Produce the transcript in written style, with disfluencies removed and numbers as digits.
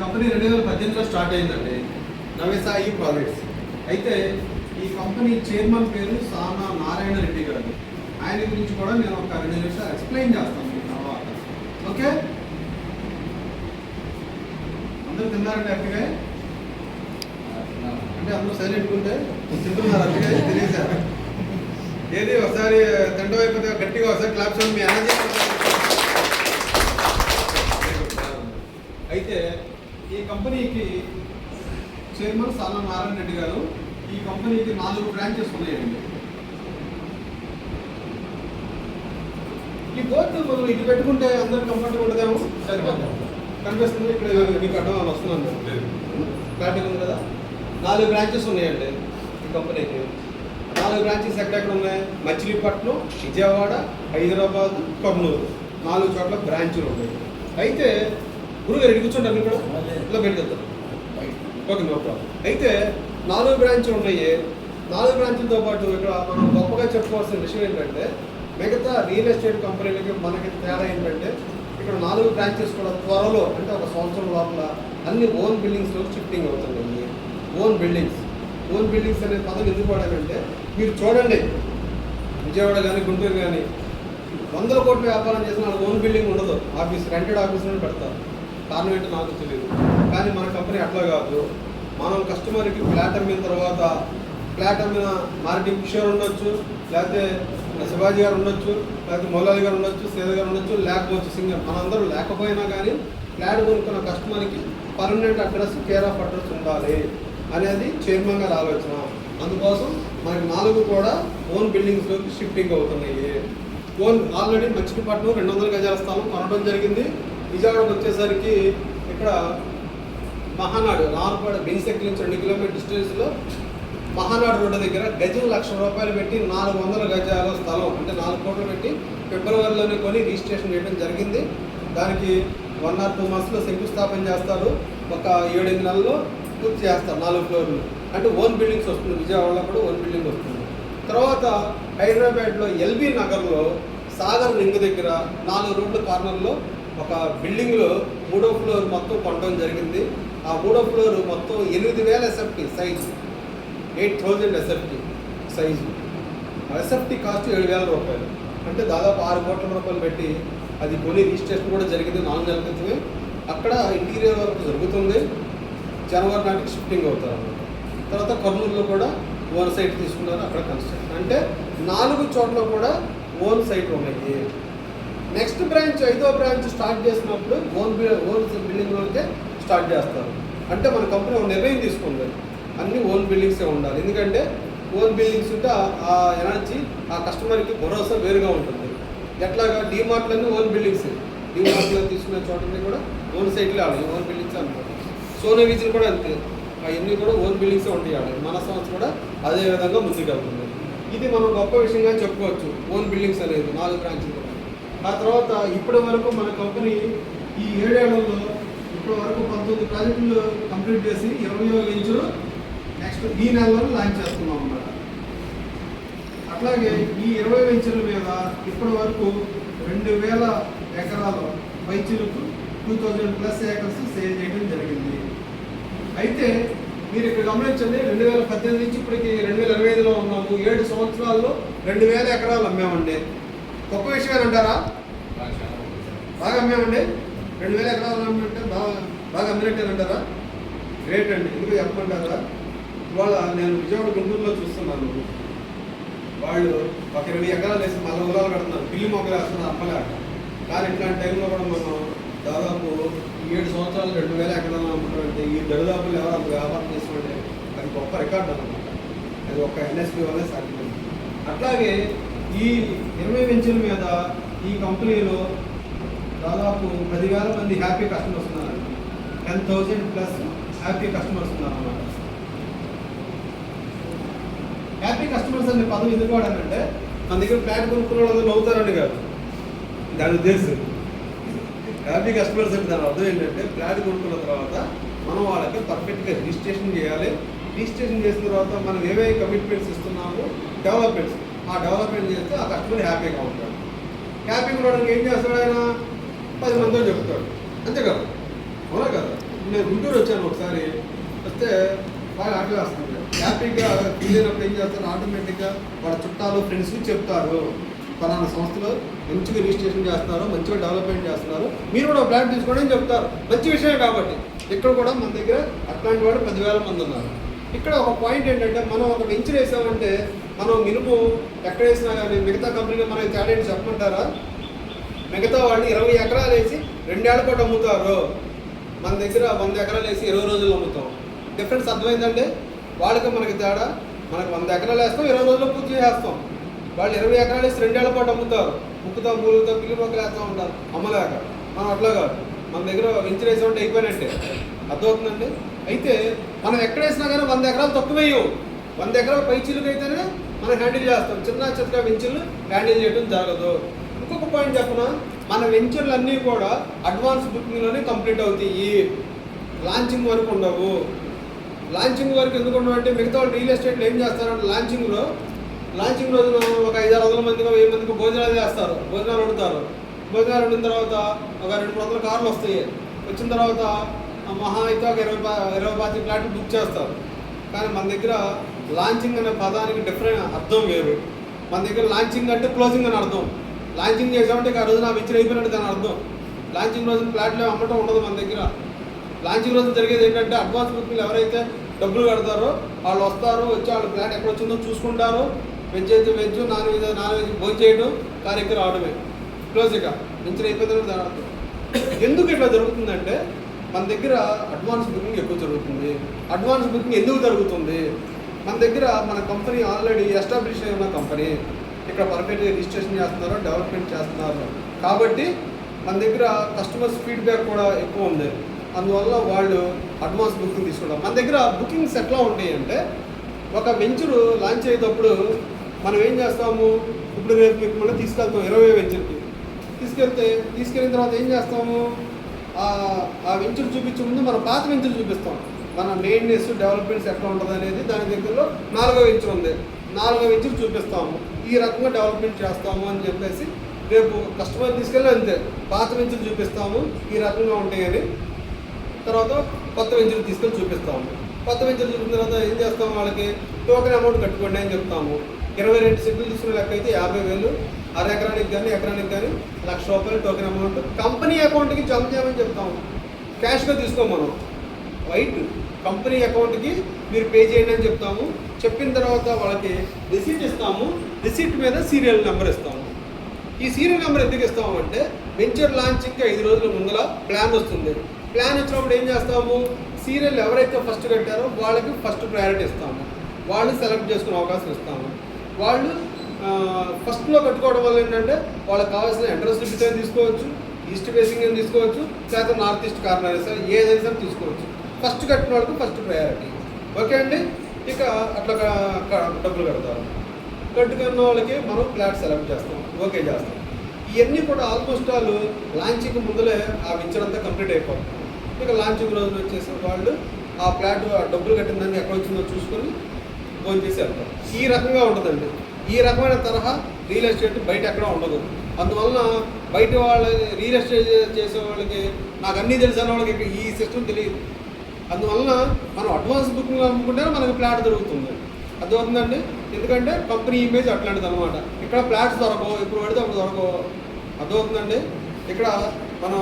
Company 2018లో start అయిందండి, నవేసాయి projects. అయితే ఈ కంపెనీ చైర్మన్ పేరు సానా నారాయణ రెడ్డి గారు. ఆయన గురించి కూడా నేను ఒక 2 నిమిషాలు ఎక్స్ప్లెయిన్ చేస్తాను మీకు తర్వాత. ఓకే, అందరూ తిన్నారండి హ్యాపీగా? అంటే అందరూ సైలెంట్గా ఉంటే తింటున్నారు హ్యాపీగా తెలియజేశారు. ఏది ఒకసారి తింటం అయిపోతే గట్టిగా ఒకసారి క్లాప్స్ మీ ఎనర్జీ. అయితే ఈ కంపెనీకి చైర్మన్ సానా నారాయణ రెడ్డి గారు. ఈ కంపెనీకి 4 బ్రాంచెస్ ఉన్నాయండి. ఈ బోర్డు మనం ఇటు పెట్టుకుంటే అందరూ కంఫర్ట్గా ఉండదేమో, సరిపోతాం కనిపిస్తుంది. ఇక్కడ మీకు అడ్డం వస్తున్నాను, క్లారిటీగా ఉంది కదా. 4 బ్రాంచెస్ ఉన్నాయండి ఈ కంపెనీకి. 4 బ్రాంచెస్ ఎక్కడెక్కడ ఉన్నాయి? మచిలీపట్నం, విజయవాడ, హైదరాబాద్, కర్నూలు, 4 చోట్ల బ్రాంచులు ఉన్నాయి. అయితే గురుగారు ఎడికి కూర్చోండి, కూడా ఇలా పెట్టుకెళ్తారు. Okay, no problem. అయితే 4 బ్రాంచ్లు ఉన్నాయి. 4 బ్రాంచ్లతో పాటు ఇక్కడ మనం గొప్పగా చెప్పుకోవాల్సిన విషయం ఏంటంటే, మిగతా రియల్ ఎస్టేట్ కంపెనీలకి మనకి తేడా ఏంటంటే, ఇక్కడ 4 బ్రాంచెస్ కూడా త్వరలో, అంటే ఒక సంవత్సరం లోపల అన్ని ఓన్ బిల్డింగ్స్లో షిఫ్టింగ్ అవుతుందండి. ఓన్ బిల్డింగ్స్ అనే పదం ఎందుకు వాడాలంటే, మీరు చూడండి విజయవాడ కానీ గుంటూరు కానీ 100 కోట్ల వ్యాపారం చేసిన వాళ్ళకి ఓన్ బిల్డింగ్ ఉండదు. రెంటెడ్ ఆఫీసులను పెడతారు. కారణం ఏంటో నాకు తెలియదు. కానీ మన కంపెనీ అట్లా కాదు. మనం కస్టమర్కి ఫ్లాట్ అమ్మిన తర్వాత ఫ్లాట్ అమ్మిన మార్కెటింగ్ కిషోర్ ఉండొచ్చు, లేకపోతే శివాజీ గారు ఉండొచ్చు, లేకపోతే మౌలాలి గారు ఉండొచ్చు, సేద గారు ఉండొచ్చు, లేకపోవచ్చు సింగర్. మనందరూ లేకపోయినా కానీ ఫ్లాట్ కొనుక్కున్న కస్టమర్కి permanent address, care of address ఉండాలి అనేది చైర్మన్ గారి ఆలోచన. అందుకోసం మనకి 4 కూడా ఓన్ బిల్డింగ్స్లోకి షిఫ్టింగ్ అవుతున్నాయి. ఆల్రెడీ మచిలీపట్నం 200 గజాల స్థలం కొనడం జరిగింది. విజయవాడకు వచ్చేసరికి ఇక్కడ మహానాడు రామపాడు బెన్సెక్కి నుంచి 2 కిలోమీటర్ డిస్టెన్స్లో మహానాడు రోడ్డు దగ్గర గజం ₹1,00,000 పెట్టి 400 గజాల స్థలం, అంటే 4 కోట్లు పెట్టి ఫిబ్రవరిలోనే కొని రిజిస్ట్రేషన్ చేయడం జరిగింది. దానికి 1 or 2 monthsలో శంకుస్థాపన చేస్తారు. ఒక 7-8 నెలల్లో పూర్తి చేస్తారు. 4 ఫ్లోర్లు అంటే ఓన్ బిల్డింగ్స్ వస్తుంది. విజయవాడలో కూడా ఓన్ బిల్డింగ్ వస్తుంది. తర్వాత హైదరాబాద్లో ఎల్బీ నగర్లో సాగర్ రింగ్ దగ్గర 4 రోడ్ల కార్నర్లో ఒక బిల్డింగ్లో 3వ ఫ్లోర్ మొత్తం కొనడం జరిగింది. ఆ 3వ ఫ్లోర్ మొత్తం 8,000 SFT size, 8,000 SFT size. SFT cost ₹7,000, అంటే దాదాపు ₹6 కోట్ల పెట్టి అది కొని రిజిస్ట్రేషన్ కూడా జరిగింది 4 నెలల క్రితమే. అక్కడ ఇంటీరియర్ వర్క్ జరుగుతుంది. జనవరి నాటికి షిఫ్టింగ్ అవుతారు అన్నమాట. తర్వాత కర్నూలులో కూడా ఓన్ సైట్ తీసుకున్నారు, అక్కడ కన్స్ట్రక్షన్. అంటే 4 చోట్ల కూడా ఓన్ సైట్ ఉన్నాయి. నెక్స్ట్ బ్రాంచ్ 5వ బ్రాంచ్ స్టార్ట్ చేసినప్పుడు ఓన్ బిల్డింగ్లోనే స్టార్ట్ చేస్తారు. అంటే మన కంపెనీ ఒక నిర్ణయం తీసుకుంది, అన్ని ఓన్ బిల్డింగ్సే ఉండాలి. ఎందుకంటే ఓన్ బిల్డింగ్స్ ఉంటే ఆ ఎనర్జీ ఆ కస్టమర్కి భరోసా వేరుగా ఉంటుంది. ఎట్లాగా డీమార్ట్లన్నీ ఓన్ బిల్డింగ్స్, డీమార్ట్లో తీసుకునే చోటని కూడా ఓన్ సైట్లే ఆడాలి, ఓన్ బిల్డింగ్స్ అనుకోండి. సోనా విజిల్ కూడా అంతే, అవన్నీ కూడా ఓన్ బిల్డింగ్సే ఉంటాయి. మన సంస్థ కూడా అదే విధంగా ముందుకెళ్తుంది. ఇది మనం గొప్ప విషయంగా చెప్పుకోవచ్చు, ఓన్ బిల్డింగ్స్ అనేది 4 బ్రాంచ్లు కూడా. ఆ తర్వాత ఇప్పటి వరకు మన కంపెనీ ఈ 7 ఏళ్లలో ఇప్పటి వరకు 19 ప్రాజెక్టులు కంప్లీట్ చేసి 20వ వెంచర్ నెక్స్ట్ ఈ నెలలో లాంచ్ చేస్తున్నాం అన్నమాట. అట్లాగే ఈ 20 వెంచర్ల మీద ఇప్పటి వరకు 2,000 ఎకరాల పైచిలకు 2,000+ ఏకర్స్ సేల్ చేయడం జరిగింది. అయితే మీరు ఇక్కడ గమనించండి, 2018 నుంచి ఇప్పటికి 2025లో ఉన్నాము. 7 సంవత్సరాల్లో 2,000 ఎకరాలు అమ్మామండి. గొప్ప విషయం అంటారా? బాగా అమ్మామండి. 2,000 ఎకరాలు అమ్మంటే బాగా అమ్మినట్టేనంటారా? గ్రేట్ అండి. ఎందుకు చెప్పమంటారా? ఇవాళ నేను విజయవాడ గుంటూరులో చూస్తున్నాను, వాళ్ళు ఒక 20 ఎకరాలు వేసి మళ్ళీ ఊరాలు కడుతున్నారు. పిల్లి మొక్కలు వేస్తున్నారు అమ్మలేక. కానీ ఇట్లాంటి టైంలో కూడా మనం దాదాపు 7 సంవత్సరాలు 2,000 ఎకరాలు అమ్మటం అంటే, ఈ దరిదాపులు ఎవరు అంత వ్యాపారం చేసినట్టే అది గొప్ప రికార్డు అనమాట. అది ఒక NSP వల్లే సాధ్యం. అట్లాగే ఈ 20 వెంచర్ల మీద ఈ కంపెనీలో దాదాపు 10,000 మంది హ్యాపీ కస్టమర్స్ ఉన్నారండి. 10,000+ హ్యాపీ కస్టమర్స్ ఉన్నారన్నమాట. హ్యాపీ కస్టమర్స్ అనే పదం ఎందుకు వాడానంటే, మన దగ్గర ఫ్లాట్ కొనుక్కున్న వాళ్ళు నవ్వుతారని కాదు, దాని ఉద్దేశం. హ్యాపీ కస్టమర్స్ అంటే దాని అర్థం ఏంటంటే, ఫ్లాట్ కొనుక్కున్న తర్వాత మనం వాళ్ళకి పర్ఫెక్ట్గా రిజిస్ట్రేషన్ చేయాలి. రిజిస్ట్రేషన్ చేసిన తర్వాత మనం ఏవే కమిట్మెంట్స్ ఇస్తున్నామో డెవలప్మెంట్స్, ఆ డెవలప్మెంట్ చేస్తే ఆ కస్టమర్ హ్యాపీగా ఉంటాడు. హ్యాపీగా ఉండడానికి ఏం చేస్తాడు? ఆయన 10 మందితో చెప్తాడు, అంతే కదా, అవునా కదా. నేను గుంటూరు వచ్చాను ఒకసారి, వస్తే బాగా ఆటలు వేస్తుంది. హ్యాపీగా ఫీల్ అయినప్పుడు ఏం చేస్తారు, ఆటోమేటిక్గా వాళ్ళ చుట్టాలు ఫ్రెండ్స్కి చెప్తారు, ఫలానా సంస్థలో మంచిగా రిజిస్ట్రేషన్ చేస్తున్నారు, మంచిగా డెవలప్మెంట్ చేస్తున్నారు, మీరు కూడా ఫ్లాట్ తీసుకోండి అని చెప్తారు. మంచి విషయమే కాబట్టి ఇక్కడ కూడా మన దగ్గర అట్లాంటి వాడు 10,000 మంది ఉన్నారు. ఇక్కడ ఒక పాయింట్ ఏంటంటే, మనం ఒక వెంచర్ వేసామంటే మనం మినిమం ఎక్కడ వేసినా కానీ మిగతా కంపెనీలో మనకి తేడా ఏంటి చెప్పమంటారా? మిగతా వాళ్ళు 20 ఎకరాలు వేసి 2 ఏళ్ల పాటు అమ్ముతారు, మన దగ్గర 100 ఎకరాలు వేసి 20 రోజుల్లో అమ్ముతాం. డిఫరెన్స్ అర్థమైందంటే వాళ్ళకి మనకి తేడా. మనకు 100 ఎకరాలు వేస్తాం, 20 రోజుల్లో పూర్తి చేస్తాం. వాళ్ళు 20 ఎకరాలు వేసి 2 ఏళ్ల పాటు అమ్ముతారు, ముక్కుతాం పూలుతాం పిల్లి మొక్కలు వేస్తూ ఉంటారు అమ్మలేక. మనం అట్లా కాదు, మన దగ్గర వెంచర్ వేసామంటే అయిపోయినట్టే. అర్థమవుతుందండి? అయితే మనం ఎక్కడ వేసినా కానీ 100 ఎకరాలు తక్కువేయం. 100 ఎకరాల పై చిలుకు అయితేనే మనం హ్యాండిల్ చేస్తాం, చిన్న చిన్న వెంచర్లు హ్యాండిల్ చేయడం జరగదు. ఇంకొక పాయింట్ చెప్పిన, మన వెంచర్లు అన్నీ కూడా అడ్వాన్స్ బుకింగ్లోనే కంప్లీట్ అవుతాయి, లాంచింగ్ వరకు ఉండవు. లాంచింగ్ వరకు ఎందుకు ఉండవు అంటే, మిగతా వాళ్ళు రియల్ ఎస్టేట్లో ఏం చేస్తారంటే లాంచింగ్ రోజున ఒక 500-600 మందికి 1000 మందికి భోజనాలు చేస్తారు, భోజనాలు వండుతారు. భోజనాలు వండిన తర్వాత ఒక 200 కార్లు వస్తాయి. వచ్చిన తర్వాత మహా అయితే ఒక 20-25 ఫ్లాట్లు బుక్ చేస్తారు. కానీ మన దగ్గర లాంచింగ్ అనే పదానికి డిఫరెంట్ అర్థం వేరు. మన దగ్గర లాంచింగ్ అంటే క్లోజింగ్ అని అర్థం. లాంచింగ్ చేసామంటే ఆ రోజు నా వెంచర్ అయిపోయినట్టు దాని అర్థం. లాంచింగ్ రోజు ఫ్లాట్లో అమ్మటం ఉండదు మన దగ్గర. లాంచింగ్ రోజు జరిగేది ఏంటంటే, అడ్వాన్స్ బుకింగ్ ఎవరైతే డబ్బులు కడతారో వాళ్ళు వస్తారు, వచ్చి వాళ్ళ ఫ్లాట్ ఎక్కడ వచ్చిందో చూసుకుంటారు, వెజ్ అయితే వెజ్, నాన్ వెజ్ భోజనం చేయడం, కార్యక్రమం రావడమే, క్లోజ్గా వెంచర్ అయిపోయిందని దాని అర్థం. ఎందుకు ఇట్లా జరుగుతుందంటే, మన దగ్గర అడ్వాన్స్ బుకింగ్ ఎక్కువ జరుగుతుంది. అడ్వాన్స్ బుకింగ్ ఎందుకు జరుగుతుంది? మన దగ్గర మన కంపెనీ ఆల్రెడీ ఎస్టాబ్లిష్ అయిన కంపెనీ, ఇక్కడ పర్ఫెక్ట్గా రిజిస్ట్రేషన్ చేస్తున్నారు, డెవలప్మెంట్ చేస్తున్నారు. కాబట్టి మన దగ్గర కస్టమర్స్ ఫీడ్బ్యాక్ కూడా ఎక్కువ ఉంది. అందువల్ల వాళ్ళు అడ్వాన్స్ బుకింగ్ తీసుకుంటారు. మన దగ్గర బుకింగ్స్ ఎట్లా ఉంటాయి అంటే, ఒక వెంచరు లాంచ్ అయ్యేటప్పుడు మనం ఏం చేస్తాము, ఇప్పుడు రేపు మీకు మనం తీసుకెళ్తాం 20 వెంచర్కి తీసుకెళ్ళిన తర్వాత ఏం చేస్తాము, ఆ వెంచర్ చూపించే ముందు మన పాత వెంచర్ చూపిస్తాం. మన మెయింటెనెన్స్ డెవలప్మెంట్స్ ఎట్లా ఉంటుంది అనేది దాని దగ్గరలో 4వ వెంచర్ ఉంది, 4వ వెంచర్ చూపిస్తాము, ఈ రకంగా డెవలప్మెంట్ చేస్తాము అని చెప్పేసి రేపు కస్టమర్ తీసుకెళ్ళి అంతే పాత వెంచర్ చూపిస్తాము, ఈ రకంగా ఉంటాయని. తర్వాత కొత్త వెంచర్ తీసుకెళ్ళి చూపిస్తాము. కొత్త వెంచర్ చూపిన తర్వాత ఏం చేస్తాము, వాళ్ళకి టోకెన్ అమౌంట్ కట్టుకోండి అని చెప్తాము. 22 సెంట్లు తీసుకునే లెక్క అయితే 50,000, అర ఎకరానికి కానీ ఎకరానికి కానీ ₹1,00,000 టోకెన్ అమౌంట్ కంపెనీ అకౌంట్కి జమ చేయమని చెప్తాము. క్యాష్గా తీసుకోము మనం, వైట్ కంపెనీ అకౌంట్కి మీరు పే చేయండి అని చెప్తాము. చెప్పిన తర్వాత వాళ్ళకి రిసీట్ ఇస్తాము, రిసీట్ మీద సీరియల్ నెంబర్ ఇస్తాము. ఈ సీరియల్ నెంబర్ ఎందుకు ఇస్తాము అంటే, వెంచర్ లాంచింగ్కి 5 రోజుల ముందర ప్లాన్ వస్తుంది. ప్లాన్ వచ్చినప్పుడు ఏం చేస్తాము, సీరియల్ ఎవరైతే ఫస్ట్ కట్టారో వాళ్ళకి ఫస్ట్ ప్రయారిటీ ఇస్తాము, వాళ్ళు సెలెక్ట్ చేసుకునే అవకాశం ఇస్తాము. వాళ్ళు ఫస్ట్లో కట్టుకోవడం వల్ల ఏంటంటే, వాళ్ళకి కావాల్సిన ఎంట్రన్స్ టికెట్ తీసుకోవచ్చు, ఈస్ట్ ఫేసింగ్ అని తీసుకోవచ్చు, లేకపోతే నార్త్ ఈస్ట్ కార్నర్ సార్ ఏదైనా సరే తీసుకోవచ్చు. ఫస్ట్ కట్టిన వాళ్ళకి ఫస్ట్ ప్రయారిటీ. ఓకే అండి, ఇక అట్లా డబ్బులు కడతారు. కట్టుకున్న వాళ్ళకి మనం ఫ్లాట్ సెలెక్ట్ చేస్తాం, ఓకే చేస్తాం. ఇవన్నీ కూడా ఆల్మోస్ట్ వాళ్ళు లాంచింగ్ ముందులే ఆ వెంచర్ అంతా కంప్లీట్ అయిపోతుంది. ఇక లాంచింగ్ రోజున వచ్చేసి వాళ్ళు ఆ ఫ్లాట్ డబ్బులు కట్టిన దాన్ని ఎక్కడ వచ్చిందో చూసుకొని ఫోన్ చేసి వెళ్తారు. ఈ రకంగా ఉంటుందండి. ఈ రకమైన తరహా రియల్ ఎస్టేట్ బయట ఎక్కడ ఉండదు. అందువలన బయట వాళ్ళ రియల్ ఎస్టేట్ చేసే వాళ్ళకి, నాకు అన్నీ తెలిసిన వాళ్ళకి ఈ సిస్టమ్ తెలియదు. అందువలన మనం అడ్వాన్స్ బుకింగ్ అనుకుంటేనే మనకి ఫ్లాట్ దొరుకుతుంది. అర్థమవుతుందండి? ఎందుకంటే కంపెనీ ఇమేజ్ అట్లాంటిది అనమాట. ఇక్కడ ఫ్లాట్స్ దొరకవు, ఇప్పుడు పడితే అప్పుడు దొరకవు. అర్థమవుతుందండి? ఇక్కడ మనం